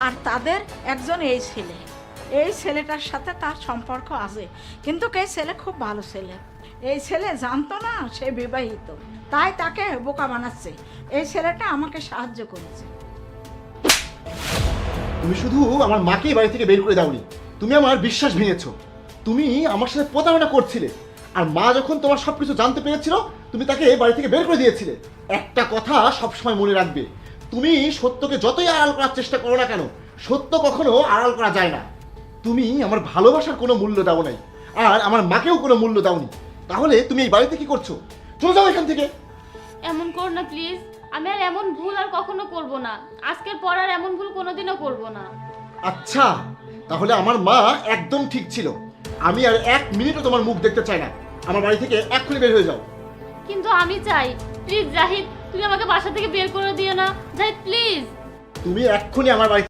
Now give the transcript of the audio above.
আর তাদের একজন এই ছেলেটার সাথে তার সম্পর্ক আছে, কিন্তু এই ছেলে খুব ভালো ছেলে। এই ছেলে জানতো না সে বিবাহিত, তাই তাকে বোকা বানাচ্ছে। এই ছেলেটা আমাকে সাহায্য করেছে। তুমি শুধু আমার মাকেই বাড়ি থেকে বের করে দাওনি, তুমি আমার বিশ্বাস ভেঙেছো। তুমি আমার সাথে প্রতারণা করছিলে, আর মা যখন তোমার সবকিছু জানতে পেরেছিল তুমি তাকে বাড়ি থেকে বের করে দিয়েছিলে। একটা কথা সবসময় মনে রাখবে, তুমি সত্যকে যতই আড়াল করার চেষ্টা করো না কেন, সত্য কখনো আড়াল করা যায় না। তুমি আমার ভালোবাসার কোনো মূল্য দাও নাই, আর আমার মাকেও কোনো মূল্য দাওনি। তাহলে তুমি এই বাড়িতে কি করছো? চলে যাও এখান থেকে। এমন কর না প্লিজ, আমি আর এমন ভুল আর কখনো করব না। আজকের পর আর এমন ভুল কোনোদিনও করব না। আচ্ছা, তাহলে আমার মা একদম ঠিক ছিল। আমি আর এক মিনিটও তোমার মুখ দেখতে চাই না। আমার বাড়ি থেকে এক্ষুনি বের হয়ে যাও। কিন্তু আমি চাই, প্লিজ জাহিদ, তুমি আমাকে বাসা থেকে বের করে দিও না। জাহিদ প্লিজ। তুমি এক্ষুনি আমার বাড়ি